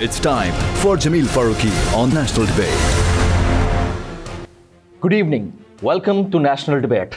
It's time for Jameel Farooqi on National Debate. Good evening. Welcome to National Debate.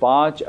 5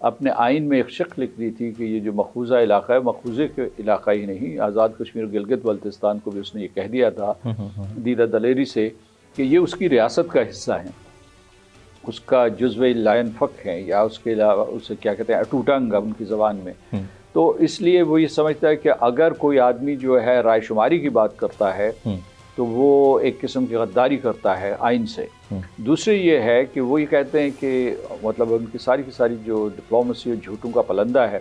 اپنے آئین میں ایک شق لکھ دی تھی کہ یہ جو مقبوضہ علاقہ ہے مقبوضے کے علاقہ ہی نہیں، آزاد کشمیر گلگت بلتستان کو بھی اس نے یہ کہہ دیا تھا دیدہ دلیری سے کہ یہ اس کی ریاست کا حصہ ہیں، اس کا جزو لائن فک ہیں، یا اس کے علاوہ اسے کیا کہتے ہیں اٹوٹنگ ان کی زبان میں. تو اس لیے وہ یہ سمجھتا ہے کہ اگر کوئی آدمی جو ہے رائے شماری کی بات کرتا ہے تو وہ ایک قسم کی غداری کرتا ہے آئین سے. دوسری یہ ہے کہ وہ یہ کہتے ہیں کہ مطلب ان کی ساری جو ڈپلومیسی اور جھوٹوں کا پلندہ ہے،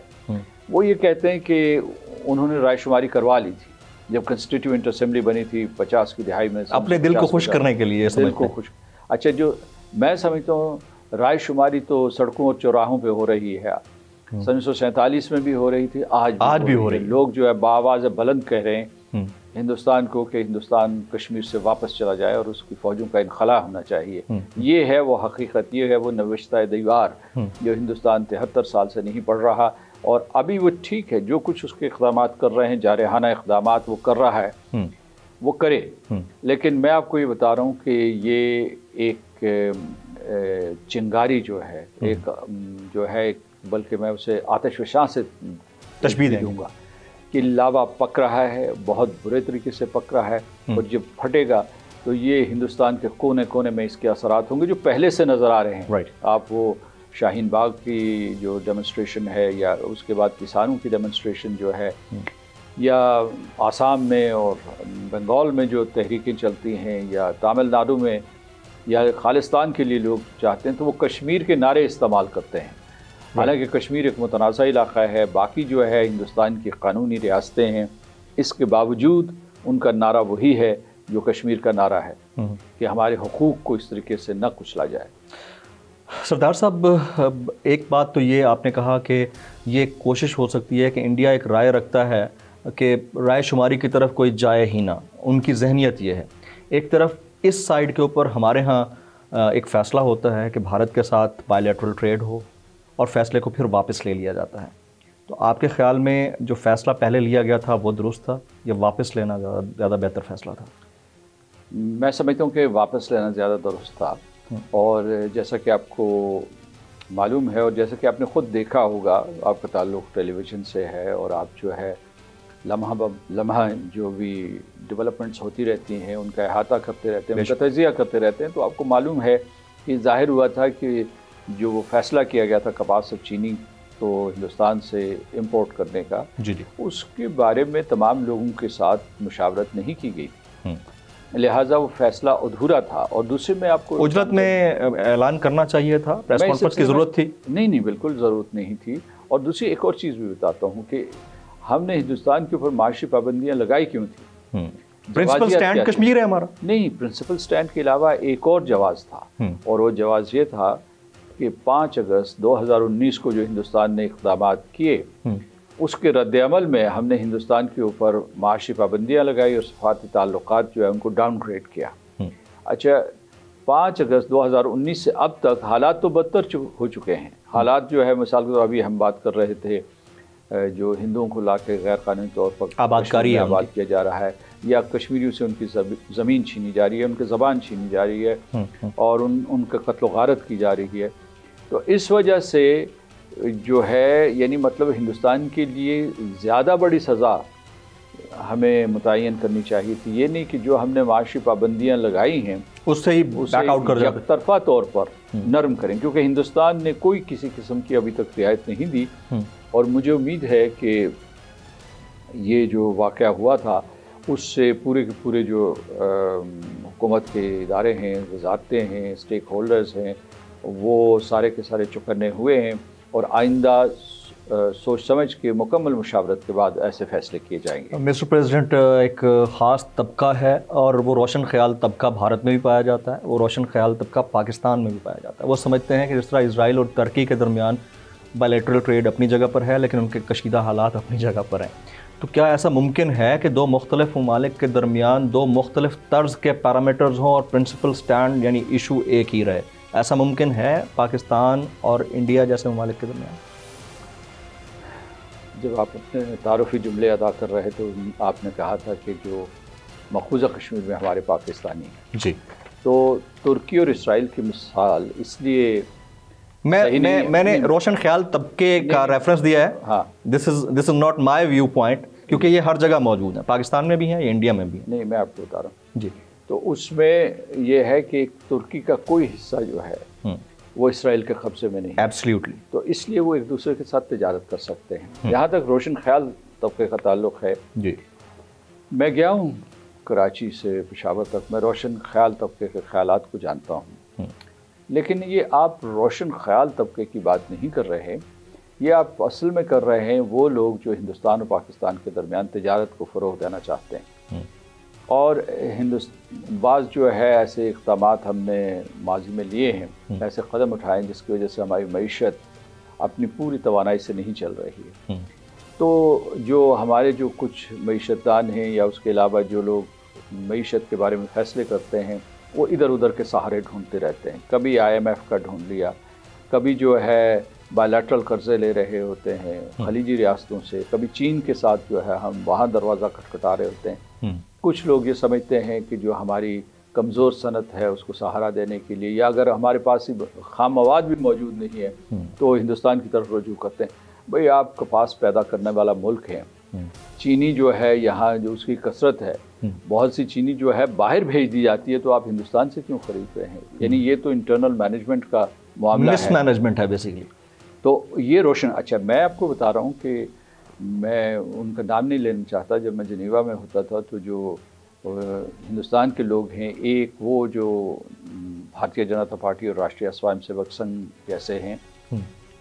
وہ یہ کہتے ہیں کہ انہوں نے رائے شماری کروا لی تھی جب کنسٹیٹیوئنٹ اسمبلی بنی تھی 50 کی دہائی میں، اپنے دل کو خوش کرنے کے لیے. دل کو خوش. اچھا، جو میں سمجھتا ہوں رائے شماری تو سڑکوں اور چوراہوں پہ ہو رہی ہے، 1947 میں بھی ہو رہی تھی، آج بھی ہو رہی ہے. لوگ جو ہے بآواز بلند کہہ رہے ہیں ہندوستان کو کہ ہندوستان کشمیر سے واپس چلا جائے اور اس کی فوجوں کا انخلا ہونا چاہیے. یہ ہے وہ حقیقت، یہ ہے وہ نوشتہ دیوار جو ہندوستان 73 سال سے نہیں پڑھ رہا. اور ابھی وہ ٹھیک ہے، جو کچھ اس کے اقدامات کر رہے ہیں، جارحانہ اقدامات وہ کر رہا ہے، وہ کرے. لیکن میں آپ کو یہ بتا رہا ہوں کہ یہ ایک چنگاری جو ہے، ایک جو ہے، بلکہ میں اسے آتش فشاں سے تشبیہ دوں گا کہ لاوا پک رہا ہے، بہت برے طریقے سے پک رہا ہے، اور جب پھٹے گا تو یہ ہندوستان کے کونے کونے میں اس کے اثرات ہوں گے جو پہلے سے نظر آ رہے ہیں. آپ وہ شاہین باغ کی جو ڈیمونسٹریشن ہے، یا اس کے بعد کسانوں کی ڈیمونسٹریشن جو ہے، یا آسام میں اور بنگال میں جو تحریکیں چلتی ہیں، یا تامل ناڈو میں، یا خالصتان کے لیے لوگ چاہتے ہیں تو وہ کشمیر کے نعرے استعمال کرتے ہیں. حالانکہ کشمیر ایک متنازع علاقہ ہے، باقی جو ہے ہندوستان کی قانونی ریاستیں ہیں، اس کے باوجود ان کا نعرہ وہی ہے جو کشمیر کا نعرہ ہے کہ ہمارے حقوق کو اس طریقے سے نہ کچلا جائے. سردار صاحب، ایک بات تو یہ آپ نے کہا کہ یہ کوشش ہو سکتی ہے کہ انڈیا ایک رائے رکھتا ہے کہ رائے شماری کی طرف کوئی جائے ہی نہ، ان کی ذہنیت یہ ہے. ایک طرف اس سائیڈ کے اوپر ہمارے ہاں ایک فیصلہ ہوتا ہے کہ بھارت کے ساتھ بائی لیٹرل ٹریڈ ہو، اور فیصلے کو پھر واپس لے لیا جاتا ہے. تو آپ کے خیال میں جو فیصلہ پہلے لیا گیا تھا وہ درست تھا یا واپس لینا زیادہ بہتر فیصلہ تھا؟ میں سمجھتا ہوں کہ واپس لینا زیادہ درست تھا. اور جیسا کہ آپ کو معلوم ہے، اور جیسا کہ آپ نے خود دیکھا ہوگا، آپ کا تعلق ٹیلی ویژن سے ہے، اور آپ جو ہے لمحہ جو بھی ڈیولپمنٹس ہوتی رہتی ہیں ان کا احاطہ کرتے رہتے ہیں، ان کا تجزیہ کرتے رہتے ہیں. تو آپ کو معلوم ہے کہ ظاہر ہوا تھا کہ جو وہ فیصلہ کیا گیا تھا کپاس اور چینی تو ہندوستان سے امپورٹ کرنے کا، اس کے بارے میں تمام لوگوں کے ساتھ مشاورت نہیں کی گئی، لہٰذا وہ فیصلہ ادھورا تھا. اور دوسرے میں آپ کو اجرت میں اعلان کرنا چاہیے تھا، پریس کانفرنس کی ضرورت تھی؟ نہیں، بالکل ضرورت نہیں تھی. اور دوسری ایک اور چیز بھی بتاتا ہوں کہ ہم نے ہندوستان کے اوپر معاشی پابندیاں لگائی کیوں تھی؟ پرنسپل سٹینڈ کشمیر ہے ہمارا. نہیں، پرنسپل سٹینڈ کے علاوہ ایک اور جواز تھا، اور وہ جواز یہ تھا کہ 5 اگست 2019 کو جو ہندوستان نے اقدامات کیے، اس کے رد عمل میں ہم نے ہندوستان کے اوپر معاشی پابندیاں لگائی اور سفارتی تعلقات جو ہے ان کو ڈاؤن گریڈ کیا. اچھا، 5 اگست 2019 سے اب تک حالات تو بدتر ہو چکے ہیں. حالات جو ہے، مثال کے طور ابھی ہم بات کر رہے تھے جو ہندوؤں کو لا کے غیر قانونی طور پر آباد کیا جا رہا ہے، یا کشمیریوں سے ان کی زمین چھینی جا رہی ہے، ان کی زبان چھینی جا رہی ہے، اور ان کا قتل و غارت کی جا رہی ہے. تو اس وجہ سے جو ہے، یعنی مطلب ہندوستان کے لیے زیادہ بڑی سزا ہمیں متعین کرنی چاہیے تھی. یہ نہیں کہ جو ہم نے معاشی پابندیاں لگائی ہیں اس سے ہی بیک آؤٹ کر جاتے، یک طرفہ طور پر نرم کریں، کیونکہ ہندوستان نے کوئی کسی قسم کی ابھی تک رعایت نہیں دی. اور مجھے امید ہے کہ یہ جو واقعہ ہوا تھا اس سے پورے کے پورے جو حکومت کے ادارے ہیں، وزارتیں ہیں، اسٹیک ہولڈرز ہیں، وہ سارے کے سارے چوکنے ہوئے ہیں، اور آئندہ سوچ سمجھ کے مکمل مشاورت کے بعد ایسے فیصلے کیے جائیں گے. مسٹر پریزیڈنٹ، ایک خاص طبقہ ہے اور وہ روشن خیال طبقہ بھارت میں بھی پایا جاتا ہے، وہ روشن خیال طبقہ پاکستان میں بھی پایا جاتا ہے. وہ سمجھتے ہیں کہ جس طرح اسرائیل اور ترکی کے درمیان بائی لیٹرل ٹریڈ اپنی جگہ پر ہے، لیکن ان کے کشیدہ حالات اپنی جگہ پر ہیں. تو کیا ایسا ممکن ہے کہ 2 مختلف ممالک کے درمیان 2 مختلف طرز کے پیرامیٹرز ہوں اور پرنسپل سٹینڈ یعنی ایشو ایک ہی رہے؟ ایسا ممکن ہے پاکستان اور انڈیا جیسے ممالک کے درمیان؟ جب آپ اپنے تعارفی جملے ادا کر رہے تو آپ نے کہا تھا کہ جو مقبوضہ کشمیر میں ہمارے پاکستانی ہیں، جی، تو ترکی اور اسرائیل کی مثال اس لیے میں نے روشن خیال طبقے کا ریفرنس دیا ہے. ہاں this is not my view point, کیونکہ یہ ہر جگہ موجود ہے, پاکستان میں بھی ہیں, یہ انڈیا میں بھی ہیں. نہیں, میں آپ کو بتا رہا ہوں جی. تو اس میں یہ ہے کہ ترکی کا کوئی حصہ جو ہے وہ اسرائیل کے قبضے میں نہیں. ایبسلیوٹلی. تو اس لیے وہ ایک دوسرے کے ساتھ تجارت کر سکتے ہیں. جہاں تک روشن خیال طبقے کا تعلق ہے, جی, میں گیا ہوں کراچی سے پشاور تک, میں روشن خیال طبقے کے خیالات کو جانتا ہوں. لیکن یہ آپ روشن خیال طبقے کی بات نہیں کر رہے, یہ آپ اصل میں کر رہے ہیں وہ لوگ جو ہندوستان اور پاکستان کے درمیان تجارت کو فروغ دینا چاہتے ہیں. اور بعض جو ہے ایسے اقدامات ہم نے ماضی میں لیے ہیں, ایسے قدم اٹھائے جس کی وجہ سے ہماری معیشت اپنی پوری توانائی سے نہیں چل رہی ہے. تو جو ہمارے جو کچھ معیشت دان ہیں یا اس کے علاوہ جو لوگ معیشت کے بارے میں فیصلے کرتے ہیں, وہ ادھر ادھر کے سہارے ڈھونڈتے رہتے ہیں. کبھی IMF کا ڈھونڈ لیا, کبھی جو ہے بائیلیٹرل قرضے لے رہے ہوتے ہیں خلیجی ریاستوں سے, کبھی چین کے ساتھ جو ہے ہم وہاں دروازہ کھٹکھٹا رہے ہوتے ہیں. کچھ لوگ یہ سمجھتے ہیں کہ جو ہماری کمزور صنعت ہے اس کو سہارا دینے کے لیے, یا اگر ہمارے پاس خام مواد بھی موجود نہیں ہے تو ہندوستان کی طرف رجوع کرتے ہیں. بھئی آپ کپاس پیدا کرنے والا ملک ہے, چینی جو ہے یہاں جو اس کی کثرت ہے, بہت سی چینی جو ہے باہر بھیج دی جاتی ہے, تو آپ ہندوستان سے کیوں خرید رہے ہیں؟ یعنی یہ تو انٹرنل مینجمنٹ کا معاملہ ہے, مس مینجمنٹ ہے بیسیکلی. تو یہ روشن. اچھا, میں آپ کو بتا رہا ہوں کہ میں ان کا نام نہیں لینا چاہتا. جب میں جنیوا میں ہوتا تھا تو جو ہندوستان کے لوگ ہیں, ایک وہ جو بھارتیہ جنتا پارٹی اور راشٹریہ سوائم سیوک سنگھ جیسے ہیں,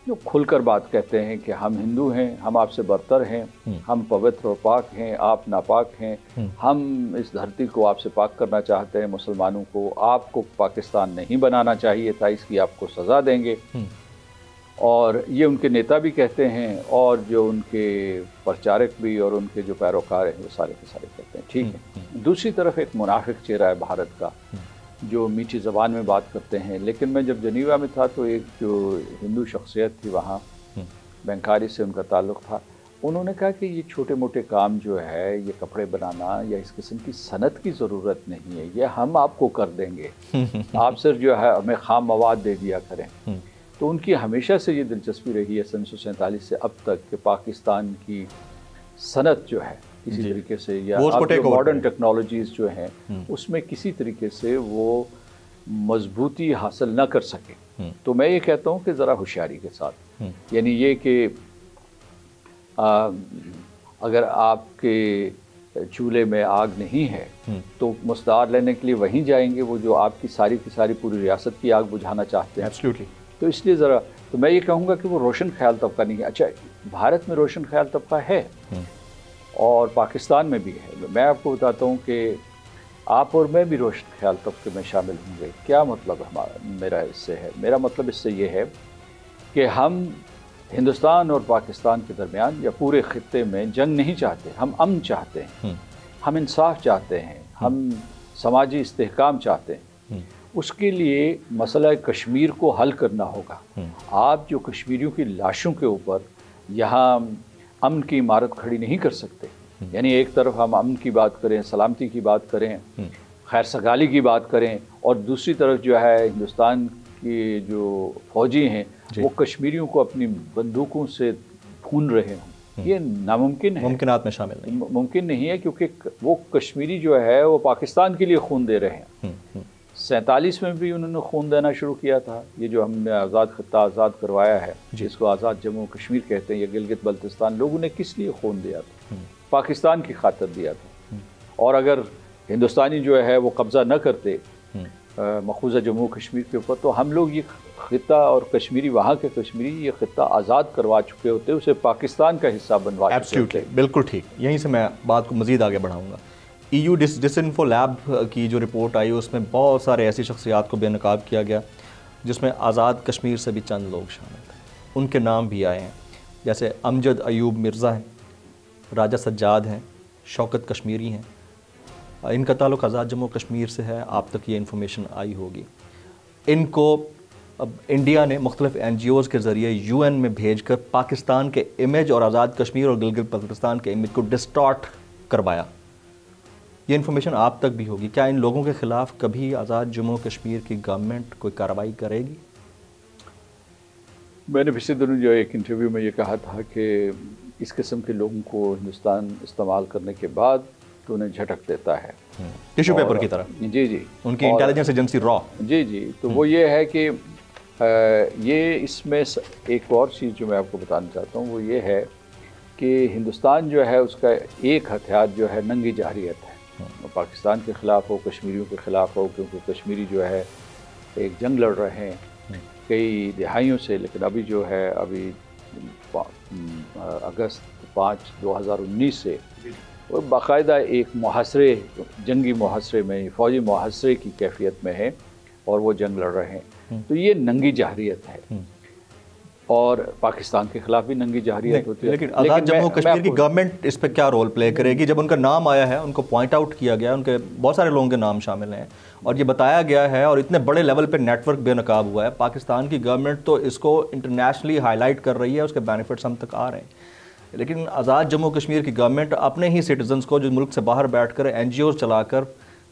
جو کھل کر بات کہتے ہیں کہ ہم ہندو ہیں, ہم آپ سے برتر ہیں, ہم پوتر اور پاک ہیں, آپ ناپاک ہیں, ہم اس دھرتی کو آپ سے پاک کرنا چاہتے ہیں, مسلمانوں کو آپ کو پاکستان نہیں بنانا چاہیے تھا, اس کی آپ کو سزا دیں گے. اور یہ ان کے نیتا بھی کہتے ہیں, اور جو ان کے پرچارک بھی اور ان کے جو پیروکار ہیں وہ سارے کے سارے کہتے ہیں. ٹھیک ہے. دوسری طرف ایک منافق چہرہ ہے بھارت کا, جو میٹھی زبان میں بات کرتے ہیں. لیکن میں جب جنیوا میں تھا تو ایک جو ہندو شخصیت تھی وہاں, بینکاری سے ان کا تعلق تھا, انہوں نے کہا کہ یہ چھوٹے موٹے کام جو ہے, یہ کپڑے بنانا یا اس قسم کی صنعت کی ضرورت نہیں ہے, یہ ہم آپ کو کر دیں گے, آپ صرف جو ہے ہمیں خام مواد دے دیا کریں. تو ان کی ہمیشہ سے یہ دلچسپی رہی ہے 1947 سے اب تک کہ پاکستان کی صنعت جو ہے کسی طریقے سے, یا ماڈرن ٹیکنالوجیز جو ہیں اس میں کسی طریقے سے وہ مضبوطی حاصل نہ کر سکے. تو میں یہ کہتا ہوں کہ ذرا ہوشیاری کے ساتھ, یعنی یہ کہ اگر آپ کے چولہے میں آگ نہیں ہے تو مستعار لینے کے لیے وہیں جائیں گے وہ جو آپ کی ساری پوری ریاست کی آگ بجھانا چاہتے ہیں. ایبسلیوٹلی. تو اس لیے ذرا, تو میں یہ کہوں گا کہ وہ روشن خیال طبقہ نہیں ہے. اچھا, بھارت میں روشن خیال طبقہ ہے اور پاکستان میں بھی ہے. میں آپ کو بتاتا ہوں کہ آپ اور میں بھی روشن خیال طبقے میں شامل ہوں گے. کیا مطلب میرا اس سے ہے؟ میرا مطلب اس سے یہ ہے کہ ہم ہندوستان اور پاکستان کے درمیان یا پورے خطے میں جنگ نہیں چاہتے, ہم امن چاہتے ہیں, ہم انصاف چاہتے ہیں, ہم سماجی استحکام چاہتے ہیں. اس کے لیے مسئلہ کشمیر کو حل کرنا ہوگا. آپ جو کشمیریوں کی لاشوں کے اوپر یہاں امن کی عمارت کھڑی نہیں کر سکتے. یعنی ایک طرف ہم امن کی بات کریں, سلامتی کی بات کریں, خیر سگالی کی بات کریں, اور دوسری طرف جو ہے ہندوستان کی جو فوجی ہیں وہ کشمیریوں کو اپنی بندوقوں سے بھون رہے ہوں. یہ ناممکن ہے, ممکنات میں شامل نہیں, ممکن نہیں ہے, کیونکہ وہ کشمیری جو ہے وہ پاکستان کے لیے خون دے رہے ہیں. 47 میں بھی انہوں نے خون دینا شروع کیا تھا. یہ جو ہم نے آزاد خطہ آزاد کروایا ہے, جس کو آزاد جموں کشمیر کہتے ہیں, یا گلگت بلتستان, لوگوں نے کس لیے خون دیا تھا؟ پاکستان کی خاطر دیا تھا. اور اگر ہندوستانی جو ہے وہ قبضہ نہ کرتے مقبوضہ جموں کشمیر کے اوپر, تو ہم لوگ یہ خطہ اور کشمیری, وہاں کے کشمیری, یہ خطہ آزاد کروا چکے ہوتے, اسے پاکستان کا حصہ بنوا چکے ہوتے. بالکل ٹھیک. یہیں سے میں بات کو مزید آگے بڑھاؤں گا. EU ڈس انفو لیب کی جو رپورٹ آئی اس میں بہت سارے ایسی شخصیات کو بے نقاب کیا گیا جس میں آزاد کشمیر سے بھی چند لوگ شامل تھے. ان کے نام بھی آئے ہیں, جیسے امجد ایوب مرزا ہیں, راجہ سجاد ہیں, شوکت کشمیری ہیں. ان کا تعلق آزاد جموں کشمیر سے ہے, آپ تک یہ انفارمیشن آئی ہوگی. ان کو اب انڈیا نے مختلف NGOز کے ذریعے UN میں بھیج کر پاکستان کے امیج اور آزاد کشمیر اور گلگت بلتستان کے امیج کو ڈسٹارٹ کروایا. یہ انفارمیشن آپ تک بھی ہوگی. کیا ان لوگوں کے خلاف کبھی آزاد جموں کشمیر کی گورنمنٹ کوئی کارروائی کرے گی؟ میں نے پچھلے دنوں جو ایک انٹرویو میں یہ کہا تھا کہ اس قسم کے لوگوں کو ہندوستان استعمال کرنے کے بعد تو انہیں جھٹک دیتا ہے ٹیشو پیپر کی طرح. جی جی ان کی انٹیلیجنس ایجنسی را. جی جی تو وہ یہ ہے کہ یہ اس میں ایک اور چیز جو میں آپ کو بتانا چاہتا ہوں وہ یہ ہے کہ ہندوستان جو ہے اس کا ایک ہتھیار جو ہے ننگی جارحیت ہے. پاکستان کے خلاف ہو، کشمیریوں کے خلاف ہو، کیونکہ کشمیری جو ہے ایک جنگ لڑ رہے ہیں کئی دہائیوں سے، لیکن ابھی جو ہے ابھی اگست 5 2019 سے وہ باقاعدہ ایک محاصرے، جنگی محاصرے میں، فوجی محاصرے کی کیفیت میں ہے اور وہ جنگ لڑ رہے ہیں. تو یہ ننگی جارحیت ہے اور پاکستان کے خلاف بھی ننگی جارحیت ہوتی ہے. لیکن آزاد جموں کشمیر کی گورنمنٹ اس پہ کیا رول پلے کرے گی؟ جب ان کا نام آیا ہے، ان کو پوائنٹ آؤٹ کیا گیا، ان کے بہت سارے لوگوں کے نام شامل ہیں اور یہ بتایا گیا ہے اور اتنے بڑے لیول پہ نیٹ ورک بے نقاب ہوا ہے، پاکستان کی گورنمنٹ تو اس کو انٹرنیشنلی ہائی لائٹ کر رہی ہے، اس کے بینیفٹس ہم تک آ رہے ہیں. لیکن آزاد جموں کشمیر کی گورنمنٹ اپنے ہی سٹیزنز کو جو ملک سے باہر بیٹھ کر این جی اوز چلا کر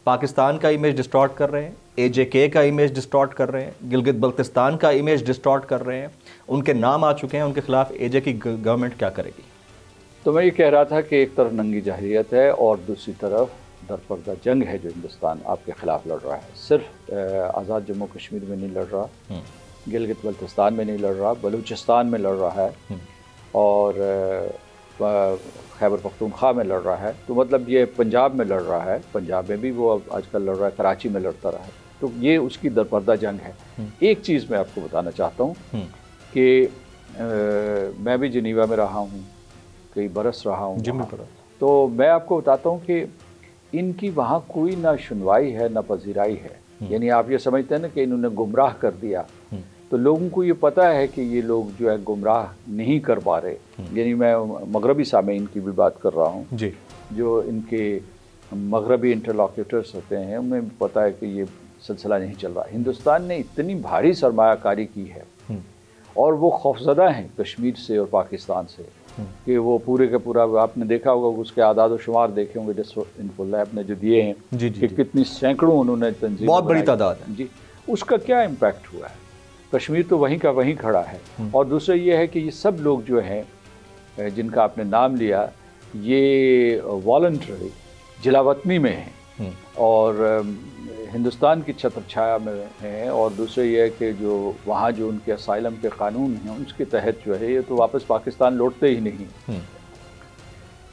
پاکستان کا امیج ڈسٹارٹ کر رہے ہیں، اے جے کے کا امیج ڈسٹارٹ کر رہے ہیں، گلگت بلتستان کا امیج ڈسٹارٹ کر رہے ہیں. ان کے نام آ چکے ہیں، ان کے خلاف اے جے کی گورنمنٹ کیا کرے گی؟ تو میں یہ کہہ رہا تھا کہ ایک طرف ننگی جارحیت ہے اور دوسری طرف درپردہ جنگ ہے جو ہندوستان آپ کے خلاف لڑ رہا ہے. صرف آزاد جموں کشمیر میں نہیں لڑ رہا، گلگت بلتستان میں نہیں لڑ رہا، بلوچستان میں لڑ رہا ہے اور خیبر پختونخوا میں لڑ رہا ہے. تو مطلب یہ پنجاب میں لڑ رہا ہے، پنجاب میں بھی وہ آج کل لڑ رہا ہے، کراچی میں لڑتا رہا ہے. تو یہ اس کی درپردہ جنگ ہے. ایک چیز میں آپ کو بتانا چاہتا ہوں کہ میں بھی جنیوا میں رہا ہوں، کئی برس رہا ہوں، تو میں آپ کو بتاتا ہوں کہ ان کی وہاں کوئی نہ سنوائی ہے نہ پذیرائی ہے. یعنی آپ یہ سمجھتے ہیں نا کہ انہوں نے گمراہ کر دیا، تو لوگوں کو یہ پتہ ہے کہ یہ لوگ جو ہے گمراہ نہیں کر پا رہے. یعنی میں مغربی سامعین کی بھی بات کر رہا ہوں جی، جو ان کے مغربی انٹرلاکیوٹرس ہوتے ہیں، انہیں بھی پتہ ہے کہ یہ سلسلہ نہیں چل رہا. ہندوستان نے اتنی بھاری سرمایہ کاری کی ہے اور وہ خوفزدہ ہیں کشمیر سے اور پاکستان سے کہ وہ پورے کا پورا، آپ نے دیکھا ہوگا اس کے اعداد و شمار دیکھے ہوں گے ڈس انفو لیب نے جو دیے ہیں کہ کتنی سینکڑوں انہوں نے تنظیم، بہت بڑی تعداد ہے. جی، اس کا کیا امپیکٹ ہوا ہے؟ کشمیر تو وہیں کا وہیں کھڑا ہے. اور دوسرا یہ ہے کہ یہ سب لوگ جو ہیں جن کا آپ نے نام لیا، یہ والنٹری جلاوطنی میں ہیں اور ہندوستان کی چھتر چھایا میں ہیں. اور دوسرا یہ ہے کہ جو وہاں جو ان کے اسائلم کے قانون ہیں اس کے تحت جو ہے یہ تو واپس پاکستان لوٹتے ہی نہیں.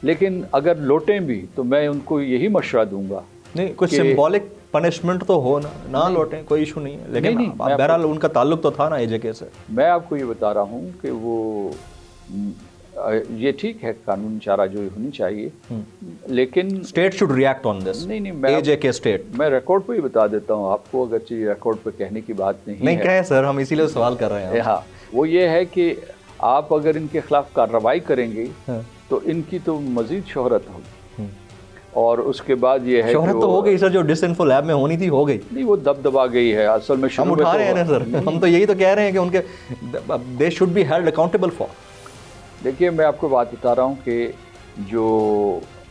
لیکن اگر لوٹیں بھی تو میں ان کو یہی مشورہ دوں گا، نہیں کچھ سمبولک پنشمنٹ تو ہو نہ لوٹیں، کوئی ایشو نہیں ہے، لیکن بہرحال ان کا تعلق تو تھا نا اے جے کے سے. میں آپ کو یہ بتا رہا ہوں کہ وہ یہ ٹھیک ہے قانون چارہ جو ہونی چاہیے، لیکن اسٹیٹ شوڈ ریئیکٹ آن دس. نہیں اے جے کے اسٹیٹ، میں ریکارڈ پہ ہی بتا دیتا ہوں آپ کو، اگرچہ ریکارڈ پہ کہنے کی بات نہیں کہیں سر، ہم اسی لیے سوال کر رہے ہیں. ہاں، وہ یہ ہے کہ آپ اگر ان کے خلاف کارروائی کریں گے تو ان کی تو مزید شہرت ہوگی. اور اس کے بعد یہ ہے شہرت تو ہو گئی سر، جو ڈس انفو لیب میں ہونی تھی ہو گئی. نہیں، وہ دبدبا گئی ہے اصل میں. ہم اٹھا رہے ہیں نا سر، ہم تو یہی تو کہہ رہے ہیں کہ ان کے they should be held accountable for. دیکھیے میں آپ کو بات بتا رہا ہوں کہ جو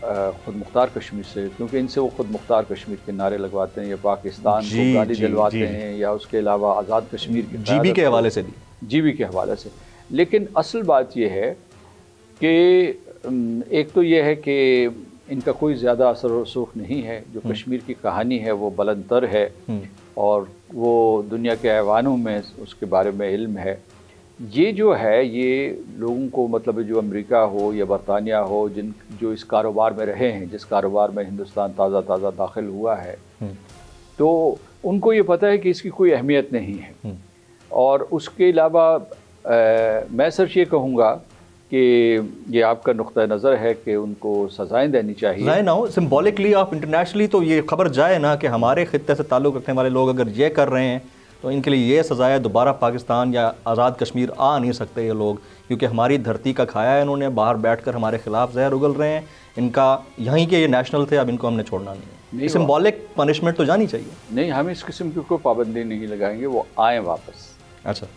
خود مختار کشمیر سے، کیونکہ ان سے وہ خود مختار کشمیر کے نعرے لگواتے ہیں یا پاکستان کو گالی دلواتے ہیں یا اس کے علاوہ آزاد کشمیر کے جی بی کے حوالے سے بھی، جی بی کے حوالے سے. لیکن اصل بات یہ ہے کہ ایک تو یہ ہے کہ ان کا کوئی زیادہ اثر و رسوخ نہیں ہے. جو کشمیر کی کہانی ہے وہ بلند تر ہے اور وہ دنیا کے ایوانوں میں اس کے بارے میں علم ہے. یہ جو ہے یہ لوگوں کو، مطلب جو امریکہ ہو یا برطانیہ ہو، جو اس کاروبار میں رہے ہیں، جس کاروبار میں ہندوستان تازہ داخل ہوا ہے، تو ان کو یہ پتہ ہے کہ اس کی کوئی اہمیت نہیں ہے. اور اس کے علاوہ میں صرف یہ کہوں گا کہ یہ آپ کا نقطہ نظر ہے کہ ان کو سزائیں دینی چاہیے. سزائیں نہ ہو، سمبولکلی آپ انٹرنیشنلی تو یہ خبر جائے نا کہ ہمارے خطے سے تعلق رکھنے والے لوگ اگر یہ کر رہے ہیں تو ان کے لیے یہ سزائے، دوبارہ پاکستان یا آزاد کشمیر آ نہیں سکتے یہ لوگ، کیونکہ ہماری دھرتی کا کھایا ہے انہوں نے، باہر بیٹھ کر ہمارے خلاف زہر اگل رہے ہیں. ان کا یہیں کے یہ نیشنل تھے، اب ان کو ہم نے چھوڑنا نہیں ہے. سمبولک پنشمنٹ تو جانی چاہیے. نہیں، ہم اس قسم کی کوئی پابندی نہیں لگائیں گے، وہ آئیں واپس. اچھا،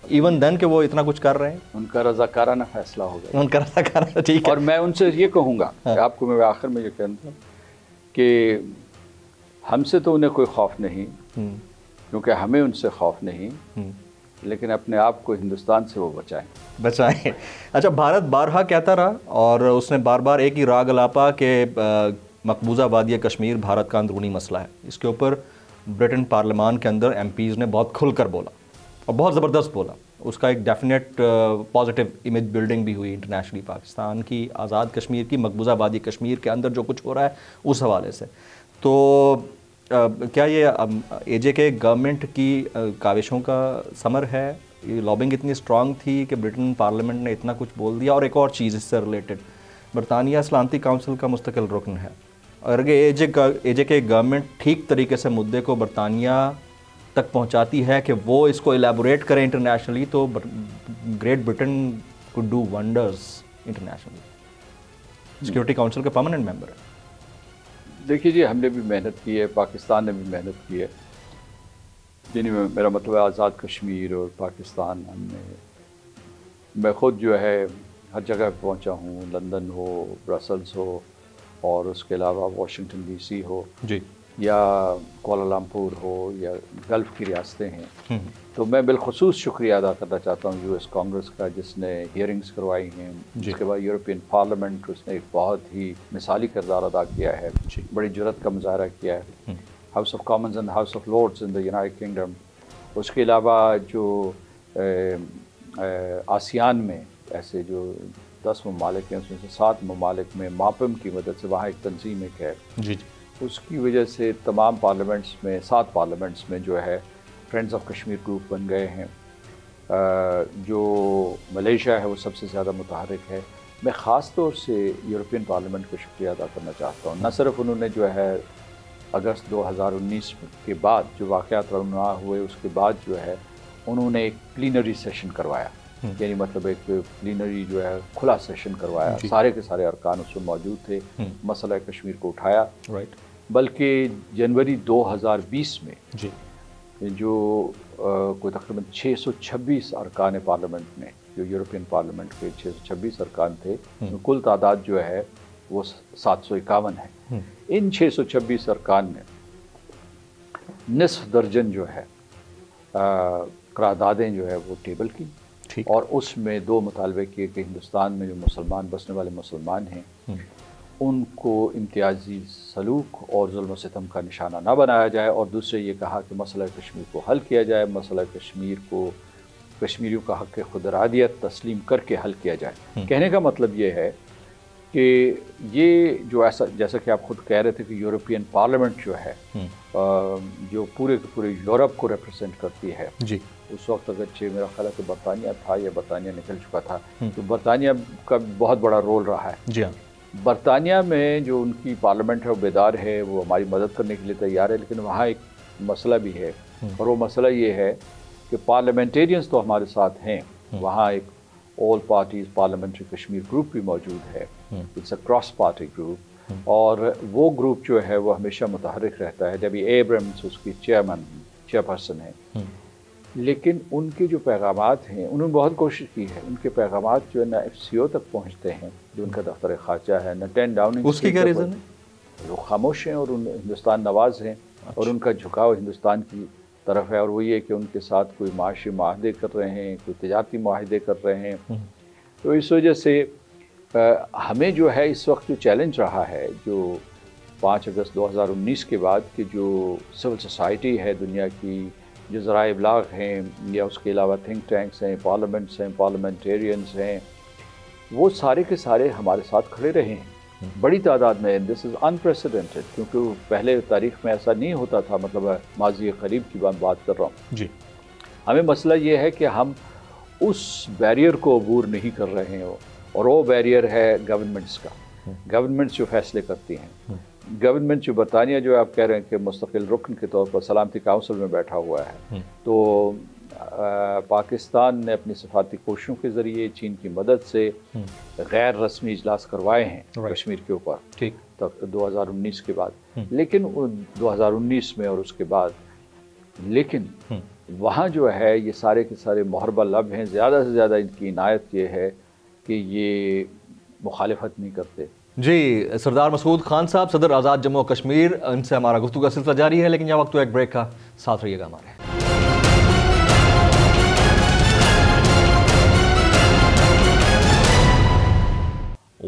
ایون دین کہ وہ اتنا کچھ کر رہے ہیں، ان کا رضاکارانہ فیصلہ ہوگا. ان کا رضاکارانہ، ٹھیک ہے. اور میں ان سے یہ کہوں گا کہ آپ کو میں آخر میں یہ کہتا ہوں کہ ہم سے تو انہیں کوئی خوف نہیں، کیونکہ ہمیں ان سے خوف نہیں. لیکن اپنے آپ کو ہندوستان سے وہ بچائیں. اچھا، بھارت بارہا کہتا رہا اور اس نے بار بار ایک ہی راگ الاپا کہ مقبوضہ وادی کشمیر بھارت کا اندرونی مسئلہ ہے. اس کے اوپر برٹن پارلیمان کے اندر ایم پیز نے بہت کھل کر بولا اور بہت زبردست بولا. اس کا ایک ڈیفینیٹ پازیٹیو امیج بلڈنگ بھی ہوئی انٹرنیشنلی پاکستان کی، آزاد کشمیر کی، مقبوضہ وادی کشمیر کے اندر جو کچھ ہو رہا ہے اس حوالے سے. تو کیا یہ اے جے کے گورنمنٹ کی کاوشوں کا ثمر ہے؟ یہ لابنگ اتنی اسٹرانگ تھی کہ برٹن پارلیمنٹ نے اتنا کچھ بول دیا. اور ایک اور چیز اس سے ریلیٹڈ، برطانیہ سلامتی کونسل کا مستقل رکن ہے، اور اگر اے جے کے گورنمنٹ ٹھیک طریقے سے مدعے کو برطانیہ تک پہنچاتی ہے کہ وہ اس کو ایلیبوریٹ کریں انٹرنیشنلی، تو great Britain could do wonders internationally. Security council کے پرماننٹ ممبر ہے. دیکھیے جی، ہم نے بھی محنت کی ہے، پاکستان نے بھی محنت کی ہے. یعنی میرا مطلب ہے آزاد کشمیر اور پاکستان، میں خود جو ہے ہر جگہ پہنچا ہوں، لندن ہو، برسلز ہو، اور اس کے علاوہ واشنگٹن ڈی سی ہو جی، یا کوالالمپور ہو، یا گلف کی ریاستیں ہیں. تو میں بالخصوص شکریہ ادا کرنا چاہتا ہوں US کانگریس کا، جس نے ہیئرنگز کروائی ہیں. اس کے بعد یورپین پارلیمنٹ، اس نے ایک بہت ہی مثالی کردار ادا کیا ہے، بڑی جرأت کا مظاہرہ کیا ہے. House of Commons and House of Lords in the United Kingdom. اس کے علاوہ جو آسیان میں ایسے جو 10 ممالک ہیں، اس میں سے 7 ممالک میں ماپم کی مدد سے وہاں ایک تنظیم ایک ہے جی، اس کی وجہ سے تمام پارلیمنٹس میں 7 پارلیمنٹس میں جو ہے فرینڈز آف کشمیر گروپ بن گئے ہیں. جو ملیشیا ہے وہ سب سے زیادہ متحرک ہے. میں خاص طور سے یورپین پارلیمنٹ کو شکریہ ادا کرنا چاہتا ہوں. نہ صرف انہوں نے جو ہے اگست 2019 کے بعد جو واقعات رونما ہوئے، اس کے بعد جو ہے انہوں نے ایک پلینری سیشن کروایا، یعنی مطلب ایک پلینری جو ہے کھلا سیشن کروایا. سارے کے سارے ارکان اس میں موجود تھے، مسئلہ کشمیر کو اٹھایا. بلکہ جنوری 2020 میں جو کوئی تقریباً 626 ارکان پارلیمنٹ نے، جو یورپین پارلیمنٹ کے 626 ارکان تھے، کل تعداد جو ہے وہ 751 ہے. ان 626 ارکان نے نصف درجن جو ہے قراردادیں جو ہے وہ ٹیبل کی، اور اس میں 2 مطالبے کیے کہ ہندوستان میں جو مسلمان بسنے والے مسلمان ہیں ان کو امتیازی سلوک اور ظلم و ستم کا نشانہ نہ بنایا جائے، اور دوسرے یہ کہا کہ مسئلہ کشمیر کو حل کیا جائے، مسئلہ کشمیر کو کشمیریوں کا حق خود ارادیت تسلیم کر کے حل کیا جائے. کہنے کا مطلب یہ ہے کہ یہ جو ایسا، جیسا کہ آپ خود کہہ رہے تھے کہ یورپین پارلیمنٹ جو ہے جو پورے کے پورے یورپ کو ریپرزینٹ کرتی ہے جی، اس وقت اگرچہ میرا خیال ہے کہ برطانیہ تھا یا برطانیہ نکل چکا تھا، تو برطانیہ کا بہت بڑا رول رہا ہے. جی ہاں، برطانیہ میں جو ان کی پارلیمنٹ ہے وہ بیدار ہے، وہ ہماری مدد کرنے کے لیے تیار ہے. لیکن وہاں ایک مسئلہ بھی ہے، اور وہ مسئلہ یہ ہے کہ پارلیمنٹیرینز تو ہمارے ساتھ ہیں، وہاں ایک all parties parliamentary Kashmir group بھی موجود ہے. It's a cross party group, اور وہ گروپ جو ہے وہ ہمیشہ متحرک رہتا ہے. ڈیبی ایبرمز اس کی چیئرپرسن ہے. لیکن ان کے جو پیغامات ہیں، انہوں نے بہت کوشش کی ہے، ان کے پیغامات جو ہے نہ FCO تک پہنچتے ہیں جو ان کا دفتر خارجہ ہے، نہ 10 ڈاؤننگ. اس کی کیا ریزن ہے؟ وہ خاموش ہیں اور ہندوستان نواز ہیں، اور ان کا جھکاؤ ہندوستان کی طرف ہے. اور وہ یہ کہ ان کے ساتھ کوئی معاشی معاہدے کر رہے ہیں، کوئی تجارتی معاہدے کر رہے ہیں. تو اس وجہ سے ہمیں جو ہے اس وقت جو چیلنج رہا ہے، جو 5 اگست 2019 کے بعد کہ جو سول سوسائٹی ہے دنیا کی، جو ذرائع ابلاغ ہیں، یا اس کے علاوہ تھنک ٹینکس ہیں، پارلیمنٹس ہیں، پارلیمنٹیرینز ہیں، وہ سارے کے سارے ہمارے ساتھ کھڑے رہے ہیں بڑی تعداد میں. دس از انپریسیڈنٹڈ، کیونکہ پہلے تاریخ میں ایسا نہیں ہوتا تھا. مطلب ماضی قریب کی بات کر رہا ہوں جی. ہمیں مسئلہ یہ ہے کہ ہم اس بیریئر کو عبور نہیں کر رہے ہیں، اور وہ بیریئر ہے گورنمنٹس کا. گورنمنٹس جو فیصلے کرتی ہیں، گورنمنٹ جو برطانیہ جو آپ کہہ رہے ہیں کہ مستقل رکن کے طور پر سلامتی کونسل میں بیٹھا ہوا ہے، تو پاکستان نے اپنی سفارتی کوششوں کے ذریعے چین کی مدد سے غیر رسمی اجلاس کروائے ہیں کشمیر کے اوپر ٹھیک تک 2019 کے بعد. لیکن 2019 میں اور اس کے بعد، لیکن وہاں جو ہے یہ سارے کے سارے محربہ لب ہیں. زیادہ سے زیادہ ان کی عنایت یہ ہے کہ یہ مخالفت نہیں کرتے. جی، سردار مسعود خان صاحب، صدر آزاد جموں و کشمیر، ان سے ہمارا گفتگو کا سلسلہ جاری ہے، لیکن یہ وقت ایک بریک کا ساتھ رہیے گا ہمارے.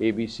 ABC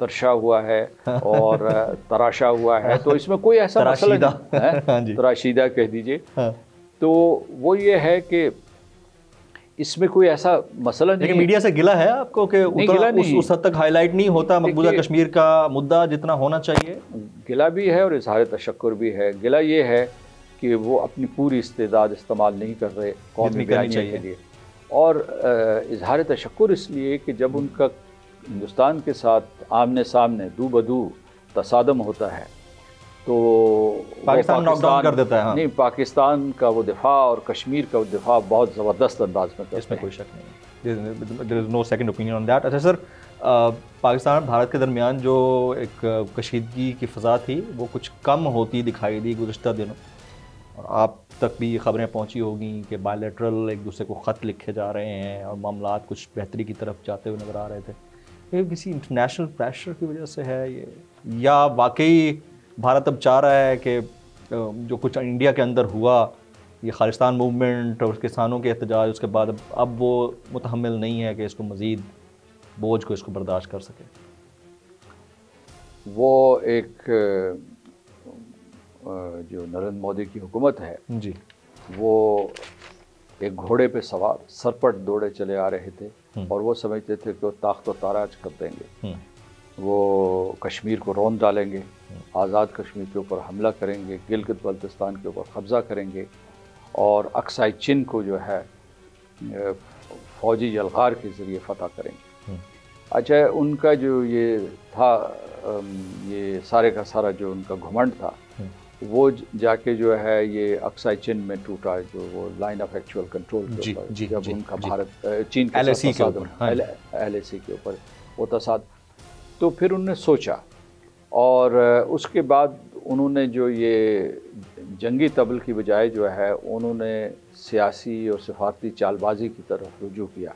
ترشا ہوا ہے اور تراشا ہوا ہے، تو اس میں کوئی ایسا مسئلہ نہیں ہے، تراشیدہ کہہ دیجئے، تو وہ یہ ہے کہ اس میں کوئی ایسا مسئلہ نہیں ہے۔ میڈیا سے گلا ہے آپ کو کہ اس حد تک ہائی لائٹ نہیں ہوتا مقبوضہ کشمیر کا مدعا جتنا ہونا چاہیے؟ گلا بھی ہے اور اظہار تشکر بھی ہے۔ گلا یہ ہے کہ وہ اپنی پوری استعداد استعمال نہیں کر رہے قومی بیانیے کے لیے، اور اظہار تشکر اس لیے کہ جب ان کا ہندوستان کے ساتھ آمنے سامنے دو بدو تصادم ہوتا ہے تو پاکستان ناک ڈاؤن کر دیتا ہے۔ نہیں، پاکستان کا وہ دفاع اور کشمیر کا وہ دفاع بہت زبردست انداز میں کرتا ہے، اس میں کوئی شک نہیں، there is no second opinion on that۔ اچھا سر، پاکستان بھارت کے درمیان جو ایک کشیدگی کی فضا تھی وہ کچھ کم ہوتی دکھائی دی گزشتہ دنوں، اور آپ تک بھی خبریں پہنچی ہوگی کہ بائی لیٹرل ایک دوسرے کو خط لکھے جا رہے ہیں اور معاملات کچھ بہتری کی طرف جاتے ہوئے نظر آ رہے تھے۔ یہ کسی انٹرنیشنل پریشر کی وجہ سے ہے یہ، یا واقعی بھارت اب چاہ رہا ہے کہ جو کچھ انڈیا کے اندر ہوا، یہ خالصتان موومنٹ اور کسانوں کے احتجاج، اس کے بعد اب وہ متحمل نہیں ہے کہ اس کو مزید بوجھ کو اس کو برداشت کر سکے؟ وہ ایک جو نریندر مودی کی حکومت ہے جی، وہ ایک گھوڑے پہ سوار سرپٹ دوڑے چلے آ رہے تھے، اور وہ سمجھتے تھے کہ وہ تاخت و تاراج کر دیں گے، وہ کشمیر کو رون ڈالیں گے، آزاد کشمیر کے اوپر حملہ کریں گے، گلگت بلتستان کے اوپر قبضہ کریں گے، اور اقصی چین کو جو ہے فوجی یلغار کے ذریعے فتح کریں گے۔ اچھا، ان کا جو یہ تھا، یہ سارے کا سارا جو ان کا گھمنڈ تھا، وہ جا کے جو ہے یہ اقصی چین میں ٹوٹا، جو وہ لائن آف ایکچوئل کنٹرول کے اوپر جب ان کا بھارت چین کے ساتھ تصادم، LAC کے اوپر وہ تصادم، تو پھر انہوں نے سوچا، اور اس کے بعد انہوں نے جو یہ جنگی طبل کی بجائے جو ہے انہوں نے سیاسی اور سفارتی چال بازی کی طرف رجوع کیا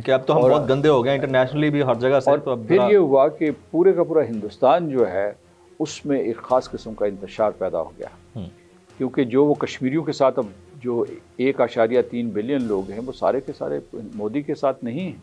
کہ اب تو ہم بہت گندے ہو گئے انٹرنیشنلی بھی ہر جگہ سے۔ اور پھر یہ ہوا کہ پورے کا پورا ہندوستان جو ہے اس میں ایک خاص قسم کا انتشار پیدا ہو گیا، کیونکہ جو وہ کشمیریوں کے ساتھ اب جو 1.3 بلین لوگ ہیں وہ سارے کے سارے مودی کے ساتھ نہیں ہیں،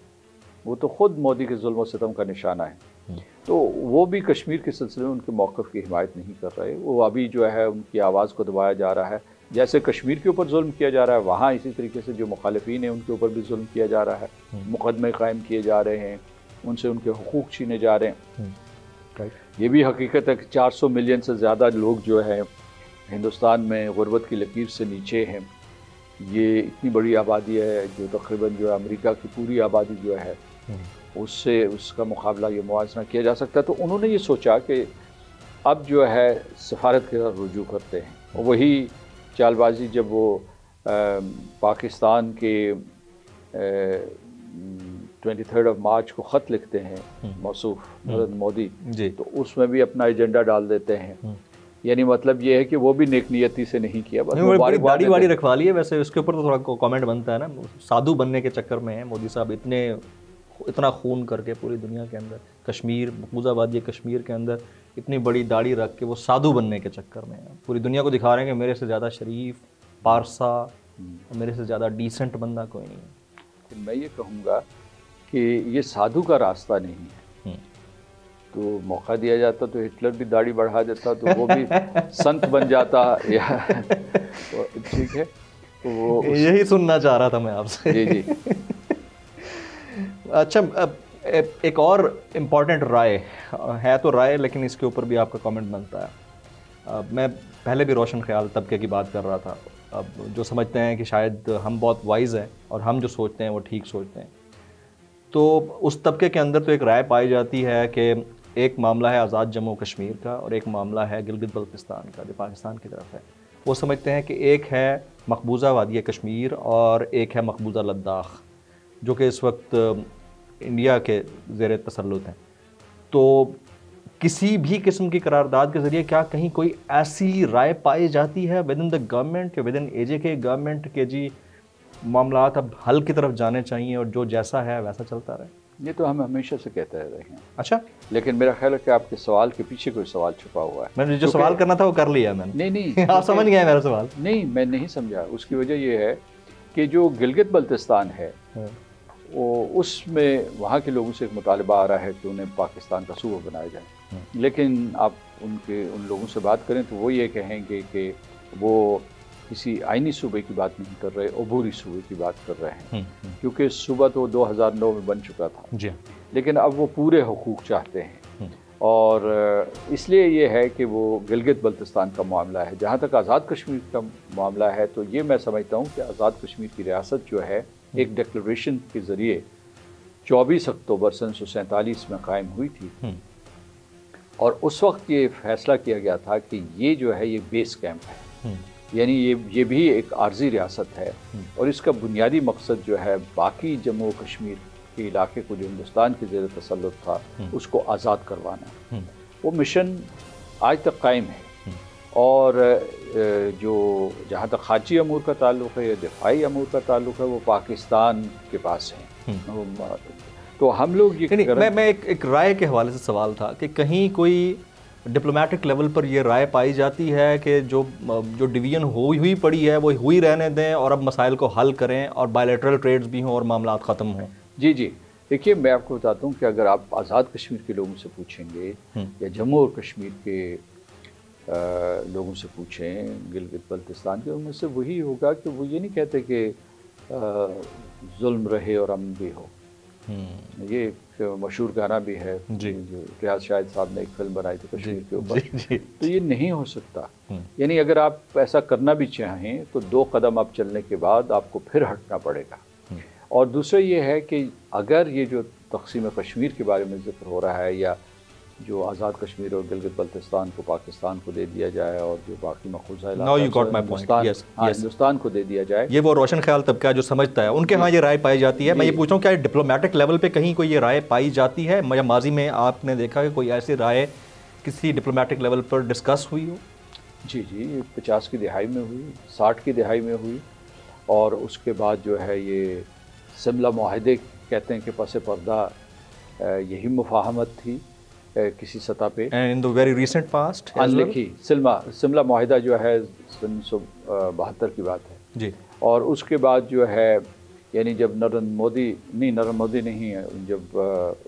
وہ تو خود مودی کے ظلم و ستم کا نشانہ ہے، تو وہ بھی کشمیر کے سلسلے میں ان کے موقف کی حمایت نہیں کر رہے۔ وہ ابھی جو ہے ان کی آواز کو دبایا جا رہا ہے، جیسے کشمیر کے اوپر ظلم کیا جا رہا ہے وہاں اسی طریقے سے جو مخالفین ہیں ان کے اوپر بھی ظلم کیا جا رہا ہے، مقدمے قائم کیے جا رہے ہیں، ان سے ان کے حقوق چھینے جا رہے ہیں۔ یہ بھی حقیقت ہے کہ 400 ملین سے زیادہ لوگ جو ہیں ہندوستان میں غربت کی لکیر سے نیچے ہیں، یہ اتنی بڑی آبادی ہے جو تقریباً جو ہے امریکہ کی پوری آبادی جو ہے اس سے اس کا مقابلہ یہ موازنہ کیا جا سکتا ہے۔ تو انہوں نے یہ سوچا کہ اب جو ہے سفارت کے ساتھ رجوع کرتے ہیں، وہی چال بازی جب وہ پاکستان کے 23 مارچ کو خط لکھتے ہیں موصوف نریندر مودی، تو اس میں بھی اپنا ایجنڈا ڈال دیتے ہیں، یعنی مطلب یہ ہے کہ وہ بھی نیک نیتی سے نہیں کیا، بس داڑھی واڑی رکھوا لی ہے۔ ویسے اس کے اوپر تو تھوڑا کامنٹ بنتا ہے نا، سادھو بننے کے چکر میں ہیں مودی صاحب، اتنا خون کر کے پوری دنیا کے اندر، کشمیر مقبوضہ وادی کشمیر کے اندر اتنی بڑی داڑھی رکھ کے وہ سادھو بننے کے چکر میں ہیں، پوری دنیا کو دکھا رہے ہیں کہ میرے سے زیادہ شریف، پارسا، میرے سے زیادہ ڈیسنٹ بندہ کوئی نہیں ہے۔ میں یہ کہوں گا کہ یہ سادھو کا راستہ نہیں ہے، تو موقع دیا جاتا تو ہٹلر بھی داڑھی بڑھا دیتا تو وہ بھی سنت بن جاتا، یا ٹھیک ہے، وہ یہی سننا چاہ رہا تھا میں آپ سے۔ جی جی۔ اچھا، ایک اور امپورٹنٹ رائے ہے، تو رائے لیکن اس کے اوپر بھی آپ کا کامنٹ بنتا ہے۔ میں پہلے بھی روشن خیال طبقے کی بات کر رہا تھا، اب جو سمجھتے ہیں کہ شاید ہم بہت وائز ہیں اور ہم جو سوچتے ہیں وہ ٹھیک سوچتے ہیں، تو اس طبقے کے اندر تو ایک رائے پائی جاتی ہے کہ ایک معاملہ ہے آزاد جموں کشمیر کا اور ایک معاملہ ہے گلگت بلتستان کا جو پاکستان کی طرف ہے۔ وہ سمجھتے ہیں کہ ایک ہے مقبوضہ وادی کشمیر اور ایک ہے مقبوضہ لداخ، جو کہ اس وقت انڈیا کے زیر تسلط ہیں۔ تو کسی بھی قسم کی قرارداد کے ذریعے کیا کہیں کوئی ایسی رائے پائی جاتی ہے ود ان دا گورنمنٹ یا ود ان AJK گورنمنٹ کہ جی معاملات اب حل کی طرف جانے چاہیے اور جو جیسا ہے ویسا چلتا رہے؟ یہ تو ہم ہمیشہ سے کہتے رہے ہیں۔ اچھا، لیکن میرا خیال ہے کہ آپ کے سوال کے پیچھے کوئی سوال چھپا ہوا ہے۔ میں نے جو سوال کرنا تھا وہ کر لیا میں نے۔ نہیں آپ سمجھ گئے میرا سوال؟ نہیں، میں نہیں سمجھا۔ اس کی وجہ یہ ہے کہ جو گلگت بلتستان ہے اس میں وہاں کے لوگوں سے ایک مطالبہ آ رہا ہے کہ انہیں پاکستان کا صوبہ بنایا جائے، لیکن آپ ان لوگوں سے بات کریں تو وہ یہ کہیں گے کہ وہ کسی آئینی صوبے کی بات نہیں کر رہے، عبوری صوبے کی بات کر رہے ہیں، کیونکہ صوبہ تو 2009 میں بن چکا تھا، لیکن اب وہ پورے حقوق چاہتے ہیں، اور اس لیے یہ ہے کہ وہ گلگت بلتستان کا معاملہ ہے۔ جہاں تک آزاد کشمیر کا معاملہ ہے تو یہ میں سمجھتا ہوں کہ آزاد کشمیر کی ریاست جو ہے ایک ڈکلریشن کے ذریعے 24 اکتوبر 1947 میں قائم ہوئی تھی، اور اس وقت یہ فیصلہ کیا گیا تھا کہ یہ جو ہے یہ بیس کیمپ ہے، یعنی یہ بھی ایک عارضی ریاست ہے، اور اس کا بنیادی مقصد جو ہے باقی جموں و کشمیر کے علاقے کو جو ہندوستان کے زیر تسلط تھا اس کو آزاد کروانا۔ وہ مشن آج تک قائم ہے، اور جو جہاں تک خارجی امور کا تعلق ہے یا دفاعی امور کا تعلق ہے وہ پاکستان کے پاس ہے۔ تو ہم لوگ یہ میں ایک رائے کے حوالے سے سوال تھا کہ کہیں کوئی ڈپلومیٹک لیول پر یہ رائے پائی جاتی ہے کہ جو ڈویژن ہوئی پڑی ہے وہ ہوئی رہنے دیں اور اب مسائل کو حل کریں اور بائیلیٹرل ٹریڈز بھی ہوں اور معاملات ختم ہوں؟ جی دیکھیے، میں آپ کو بتاتا ہوں کہ اگر آپ آزاد کشمیر کے لوگوں سے پوچھیں گے یا جموں اور کشمیر کے لوگوں سے پوچھیں، گلگت بلتستان کے، ان میں سے وہی ہوگا کہ وہ یہ نہیں کہتے کہ ظلم رہے اور امن بھی ہو۔ یہ ایک مشہور گانا بھی ہے جو ریاض شاہد صاحب نے ایک فلم بنائی تھی کشمیر کے اوپر، تو یہ نہیں ہو سکتا۔ یعنی اگر آپ ایسا کرنا بھی چاہیں تو 2 قدم آپ چلنے کے بعد آپ کو پھر ہٹنا پڑے گا۔ اور دوسرا یہ ہے کہ اگر یہ جو تقسیم کشمیر کے بارے میں ذکر ہو رہا ہے، یا جو آزاد کشمیر اور گلگت بلتستان کو پاکستان کو دے دیا جائے اور جو باقی مقبوضہ علاقہ ہندوستان کو دے دیا جائے، یہ وہ روشن خیال طبقہ جو سمجھتا ہے ان کے ہاں یہ رائے پائی جاتی ہے۔ میں یہ پوچھ رہا ہوں کیا ڈپلومیٹک لیول پہ کہیں کوئی یہ رائے پائی جاتی ہے، یا ماضی میں آپ نے دیکھا کہ کوئی ایسی رائے کسی ڈپلومیٹک لیول پر ڈسکس ہوئی ہو؟ جی 50 کی دہائی میں ہوئی، 60 کی دہائی میں ہوئی، اور اس کے بعد جو ہے یہ سملہ معاہدے کہتے ہیں کہ پس پردہ یہی مفاہمت تھی کسی سطح پہ۔ in the very recent past لکھی سملہ معاہدہ جو ہے 1972 کی بات ہے جی، اور اس کے بعد جو ہے یعنی جب نریندر مودی نہیں ہے، جب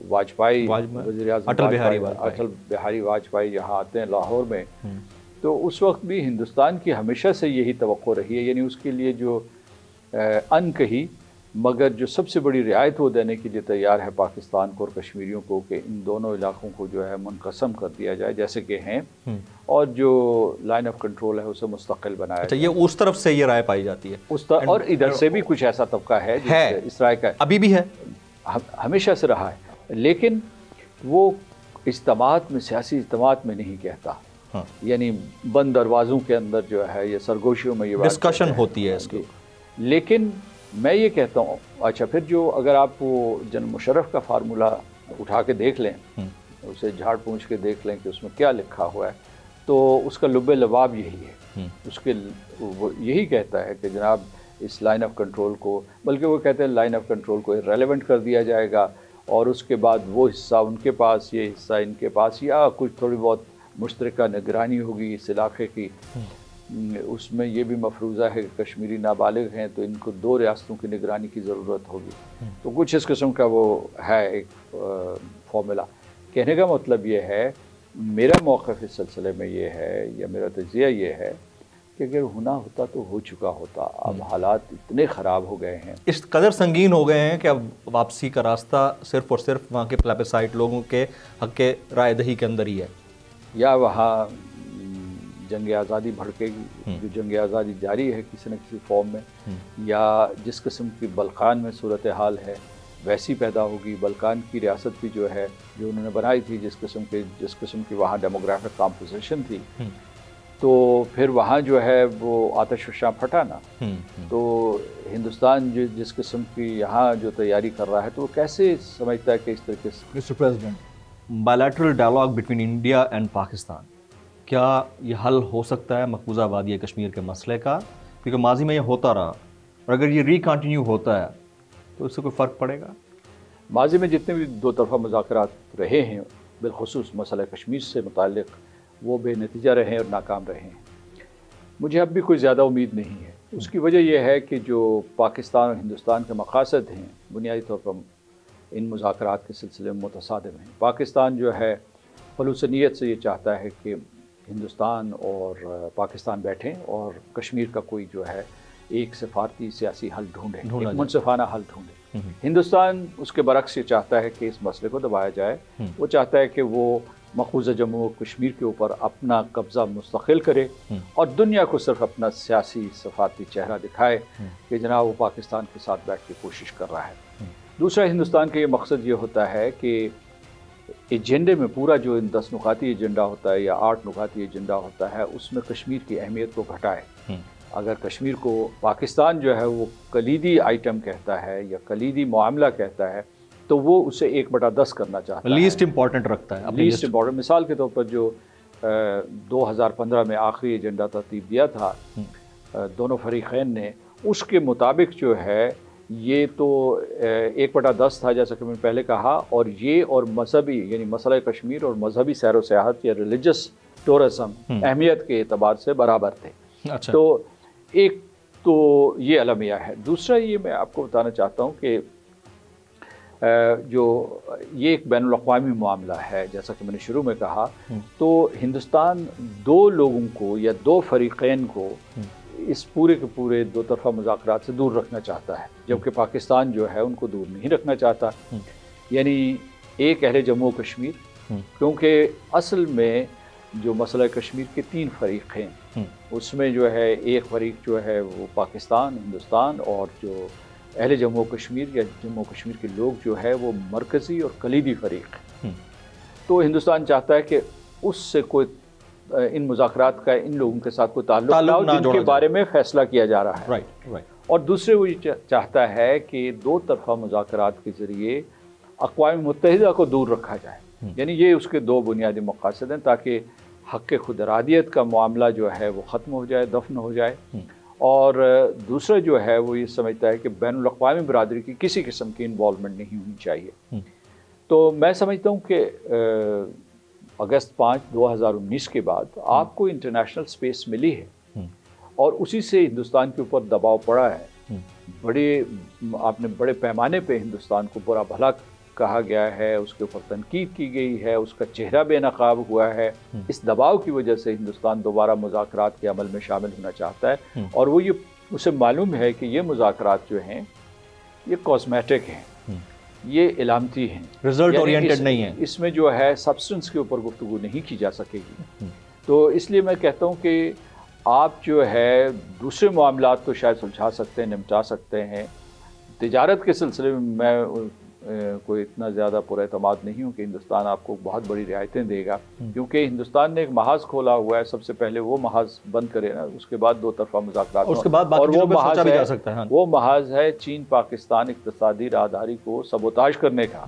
واجپئی وزیر اعظم اٹل بہاری واجپئی یہاں آتے ہیں لاہور میں، تو اس وقت بھی ہندوستان کی ہمیشہ سے یہی توقع رہی ہے، یعنی اس کے لیے جو ان کہی مگر جو سب سے بڑی رعایت وہ دینے کے لیے تیار ہے پاکستان کو اور کشمیریوں کو کہ ان دونوں علاقوں کو جو ہے منقسم کر دیا جائے جیسے کہ ہیں، اور جو لائن آف کنٹرول ہے اسے مستقل بنایا جائے۔ یہ اس طرف سے یہ رائے پائی جاتی ہے، اور ادھر سے بھی کچھ ایسا طبقہ ہے اس رائے کا، ابھی بھی ہے، ہمیشہ سے رہا ہے، لیکن وہ اجتماعات میں، سیاسی اجتماعات میں نہیں کہتا، یعنی بند دروازوں کے اندر جو ہے یہ سرگوشیوں میں یہ ڈسکشن ہوتی ہے اس کی۔ لیکن میں یہ کہتا ہوں، اچھا پھر جو اگر آپ وہ جنرل مشرف کا فارمولہ اٹھا کے دیکھ لیں، اسے جھاڑ پونچھ کے دیکھ لیں کہ اس میں کیا لکھا ہوا ہے، تو اس کا لب لباب یہی ہے، اس کے وہ یہی کہتا ہے کہ جناب اس لائن آف کنٹرول کو، بلکہ وہ کہتے ہیں لائن آف کنٹرول کو ریلیونٹ کر دیا جائے گا، اور اس کے بعد وہ حصہ ان کے پاس، یہ حصہ ان کے پاس، یا کچھ تھوڑی بہت مشترکہ نگرانی ہوگی اس علاقے کی۔ اس میں یہ بھی مفروضہ ہے کہ کشمیری نابالغ ہیں تو ان کو 2 ریاستوں کی نگرانی کی ضرورت ہوگی، تو کچھ اس قسم کا وہ ہے ایک فارمولا۔ کہنے کا مطلب یہ ہے، میرا موقف اس سلسلے میں یہ ہے، یا میرا تجزیہ یہ ہے کہ اگر ہونا ہوتا تو ہو چکا ہوتا، اب حالات اتنے خراب ہو گئے ہیں، اس قدر سنگین ہو گئے ہیں کہ اب واپسی کا راستہ صرف اور صرف وہاں کے پلیبسائٹ لوگوں کے حق کے رائے دہی کے اندر ہی ہے، یا وہاں جنگ آزادی بھڑکے گی، جو جنگ آزادی جاری ہے کسی نہ کسی فارم میں، یا جس قسم کی بلقان میں صورتحال ہے ویسی پیدا ہوگی۔ بلقان کی ریاست بھی جو ہے جو انہوں نے بنائی تھی، جس قسم کی وہاں ڈیموگرافک کمپوزیشن تھی، تو پھر وہاں جو ہے وہ آتش فشاں پھٹا نا، تو ہندوستان جس قسم کی یہاں جو تیاری کر رہا ہے تو وہ کیسے سمجھتا ہے کہ اس طریقے سے Mr. President, bilateral dialogue between India and Pakistan, کیا یہ حل ہو سکتا ہے مقبوضہ وادی کشمیر کے مسئلے کا؟ کیونکہ ماضی میں یہ ہوتا رہا، اور اگر یہ کنٹینیو ہوتا ہے تو اس سے کوئی فرق پڑے گا؟ ماضی میں جتنے بھی 2 طرفہ مذاکرات رہے ہیں بالخصوص مسئلہ کشمیر سے متعلق، وہ بے نتیجہ رہے اور ناکام رہے ہیں۔ مجھے اب بھی کوئی زیادہ امید نہیں ہے. اس کی وجہ یہ ہے کہ جو پاکستان اور ہندوستان کے مقاصد ہیں بنیادی طور پر ان مذاکرات کے سلسلے میں متصادم ہیں. پاکستان جو ہے خلوص نیت سے یہ چاہتا ہے کہ ہندوستان اور پاکستان بیٹھیں اور کشمیر کا کوئی جو ہے ایک سفارتی سیاسی حل ڈھونڈے, ایک منصفانہ حل ڈھونڈے. ہندوستان اس کے برعکس یہ چاہتا ہے کہ اس مسئلے کو دبایا جائے. وہ چاہتا ہے کہ وہ مقبوضہ جموں و کشمیر کے اوپر اپنا قبضہ مستقل کرے اور دنیا کو صرف اپنا سیاسی سفارتی چہرہ دکھائے کہ جناب وہ پاکستان کے ساتھ بیٹھ کے کوشش کر رہا ہے. دوسرا ہندوستان کا یہ مقصد یہ ہوتا ہے کہ ایجنڈے میں پورا جو 10 نکاتی ایجنڈا ہوتا ہے یا 8 نکاتی ایجنڈا ہوتا ہے اس میں کشمیر کی اہمیت کو گھٹائے. اگر کشمیر کو پاکستان جو ہے وہ کلیدی آئٹم کہتا ہے یا کلیدی معاملہ کہتا ہے تو وہ اسے 1/10 کرنا چاہتا ہے, لیسٹ امپورٹنٹ رکھتا ہے. List important. مثال کے طور پر جو 2015 میں آخری ایجنڈا ترتیب دیا تھا دونوں فریقین نے, اس کے مطابق جو ہے یہ تو 1/10 تھا جیسا کہ میں نے پہلے کہا, اور یہ اور مذہبی یعنی مسئلہ کشمیر اور مذہبی سیر و سیاحت یا ریلیجس ٹورزم اہمیت کے اعتبار سے برابر تھے. تو ایک تو یہ المیہ ہے. دوسرا یہ میں آپ کو بتانا چاہتا ہوں کہ جو یہ ایک بین الاقوامی معاملہ ہے جیسا کہ میں نے شروع میں کہا, تو ہندوستان 2 لوگوں کو یا 2 فریقین کو اس پورے کے پورے 2 طرفہ مذاکرات سے دور رکھنا چاہتا ہے, جبکہ پاکستان جو ہے ان کو دور نہیں رکھنا چاہتا. یعنی ایک اہل جموں و کشمیر, کیونکہ اصل میں جو مسئلہ کشمیر کے 3 فریق ہیں, اس میں جو ہے ایک فریق جو ہے وہ پاکستان, ہندوستان, اور جو اہل جموں و کشمیر یا جموں و کشمیر کے لوگ جو ہے وہ مرکزی اور کلیدی فریق. تو ہندوستان چاہتا ہے کہ اس سے کوئی ان مذاکرات کا ان لوگوں کے ساتھ کوئی تعلق نہ ہو جن کے بارے میں فیصلہ کیا جا رہا ہے. اور دوسرے وہ یہ چاہتا ہے کہ 2 طرفہ مذاکرات کے ذریعے اقوام متحدہ کو دور رکھا جائے. یعنی یہ اس کے 2 بنیادی مقاصد ہیں, تاکہ حق خود ارادیت کا معاملہ جو ہے وہ ختم ہو جائے, دفن ہو جائے. اور دوسرا جو ہے وہ یہ سمجھتا ہے کہ بین الاقوامی برادری کی کسی قسم کی انوالومنٹ نہیں ہونی چاہیے. تو میں سمجھتا ہوں کہ اگست 5, 2019 کے بعد آپ کو انٹرنیشنل سپیس ملی ہے اور اسی سے ہندوستان کے اوپر دباؤ پڑا ہے. آپ نے بڑے پیمانے پہ ہندوستان کو برا بھلا کہا گیا ہے, اس کے اوپر تنقید کی گئی ہے, اس کا چہرہ بے نقاب ہوا ہے. اس دباؤ کی وجہ سے ہندوستان دوبارہ مذاکرات کے عمل میں شامل ہونا چاہتا ہے, اور وہ یہ اسے معلوم ہے کہ یہ مذاکرات جو ہیں یہ کاسمیٹک ہیں, یہ علامتی ہیں, رزلٹ اورینٹڈ نہیں ہیں. اس میں جو ہے سبسٹنس کے اوپر گفتگو نہیں کی جا سکے گی. تو اس لیے میں کہتا ہوں کہ آپ جو ہے دوسرے معاملات تو شاید سلجھا سکتے ہیں, نمٹا سکتے ہیں. تجارت کے سلسلے میں میں کوئی اتنا زیادہ پر اعتماد نہیں ہوں کہ ہندوستان آپ کو بہت بڑی رعایتیں دے گا, کیونکہ ہندوستان نے ایک محاذ کھولا ہوا ہے. سب سے پہلے وہ محاذ بند کرے نا, اس کے بعد 2 طرفہ مذاکرات, اس کے بعد وہ محاذ ہے چین پاکستان اقتصادی راہداری کو سبوتاژ کرنے کا,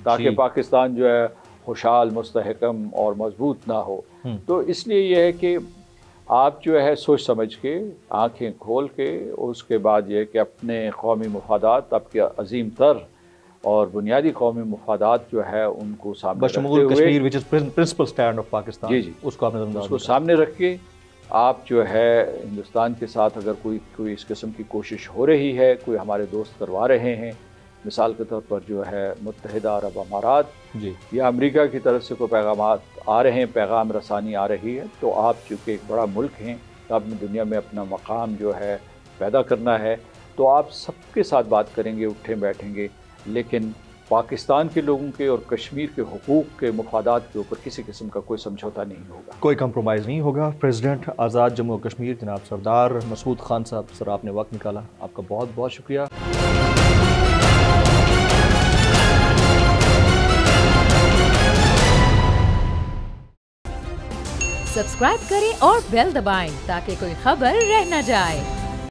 تاکہ پاکستان جو ہے خوشحال, مستحکم اور مضبوط نہ ہو. تو اس لیے یہ ہے کہ آپ جو ہے سوچ سمجھ کے, آنکھیں کھول کے, اس کے بعد یہ کہ اپنے قومی مفادات, آپ کے عظیم تر اور بنیادی قومی مفادات جو ہے ان کو سامنے رکھتے ہوئے, اس کو سامنے رکھ کے آپ جو ہے ہندوستان کے ساتھ اگر کوئی اس قسم کی کوشش ہو رہی ہے, کوئی ہمارے دوست کروا رہے ہیں, مثال کے طور پر جو ہے متحدہ عرب امارات یا امریکہ کی طرف سے کوئی پیغامات آ رہے ہیں, پیغام رسانی آ رہی ہے, تو آپ چونکہ ایک بڑا ملک ہیں, آپ نے دنیا میں اپنا مقام جو ہے پیدا کرنا ہے, تو آپ سب کے ساتھ بات کریں گے, اٹھیں بیٹھیں گے, لیکن پاکستان کے لوگوں کے اور کشمیر کے حقوق کے مفادات کے اوپر کسی قسم کا کوئی سمجھوتا نہیں ہوگا, کوئی کمپرومائز نہیں ہوگا. پریزیڈنٹ آزاد جموں و کشمیر جناب سردار مسعود خان صاحب, سر آپ نے وقت نکالا, آپ کا بہت بہت شکریہ. سبسکرائب کریں اور بیل دبائیں تاکہ کوئی خبر رہ نہ جائے.